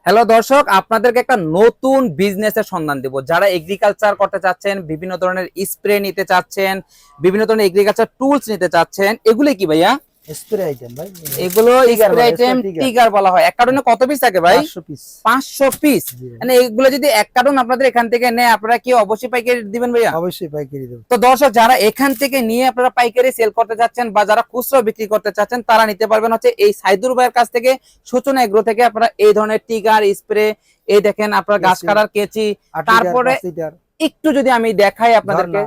Hello দর্শক, আপনাদেরকে একটা নতুন বিজনেসের সন্ধান দেব। যারা এগ্রিকালচার করতে চাচ্ছেন, বিভিন্ন ধরনের স্প্রে নিতে চাচ্ছেন, বিভিন্ন ধরনের এগ্রিকালচার টুলস নিতে চাচ্ছেন, এগুলো কি ভাইয়া? স্প্রে আইটেম ভাই, এগুলো টিগার স্প্রে বলে, আইটেম টিগার টিগার বলা হয়। এক কার্টুনে কত পিস থাকে ভাই? 500 পিস। 500 পিস। জি ভাই, মানে এগুলো যদি এক কার্টুন আপনাদের এখান থেকে নেয়, আপনারা কি অবশ্যই পাইকারি দিবেন ভাইয়া? অবশ্যই পাইকারি দেব। তো দর্শক, যারা এখান থেকে নিয়ে আপনারা পাইকারি সেল করতে চাচ্ছেন বা যারা খুচরা বিক্রি করতে চাচ্ছেন, তারা নিতে পারবেন হচ্ছে এই সাইদুর ভাইয়ের কাছ থেকে, সূচনা এগ্রো থেকে। আপনারা এই ধরনের টিগার স্প্রে, এই দেখেন আপনার গাছ কাটার কেচি, তারপরে একটু যদি আমি দেখাই আপনাদেরকে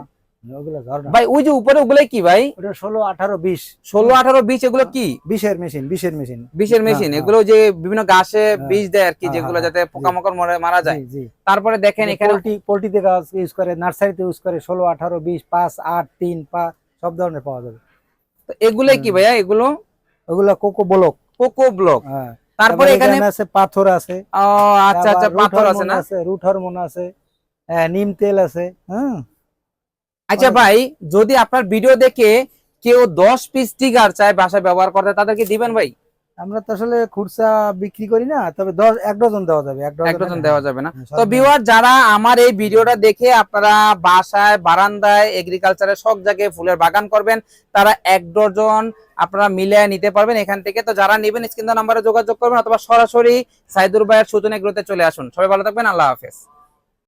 ভাই, ওই যে উপরে ওগুলাই কি ভাই? ওটা 16, 18, 20, 16, 18, 20 এগুলো কি? বিষের মেশিন, বিষের মেশিন, বিষের মেশিন। এগুলো যে বিভিন্ন গাছে বিষ দেয় আর কি, যেগুলো যাতে পোকামাকড় মারা যায়। তারপরে দেখেন এখানে পোল্ট্রিতে গাছ ইউজ করে, নার্সারিতে ইউজ করে। 16, 18, 20, 5, 8, 3 সব ধরনের পাওয়া যাবে। এগুলাই কি ভাইয়া? এগুলো ওগুলা কোকো ব্লক। Cocoa block. হ্যাঁ, তারপরে এখানে আছে পাথর আছে। ও আচ্ছা আচ্ছা, পাথর আছে না? রুট হরমোন আছে, নিম তেল আছে। হ্যাঁ। আচ্ছা ভাই, যদি আপনার ভিডিও দেখে কেউ 10 পিস টিগার চায় বাসায় ব্যবহার করতে, তাদেরকে দিবেন ভাই? আমরা তো আসলে খুচরা বিক্রি করি না, তবে 1 ডজন দেওয়া যাবে। 1 ডজন দেওয়া যাবে না? তো ভিউয়ার, যারা আমার এই ভিডিওটা দেখে আপনারা বাসায়, বারান্দায়, এগ্রিকালচারের সব জায়গায় ফুলের বাগান করবেন, তারা 1 ডজন আপনারা মিলিয়ে নিতে পারবেন এখান থেকে। তো যারা নেবেন স্ক্রিন নাম্বারে যোগাযোগ করবেন, অথবা সরাসরি সাইদুর ভাইয়ের সূচনা এগ্রোতে চলে আসুন। সবাই ভালো থাকবেন, আল্লাহ হাফেজ।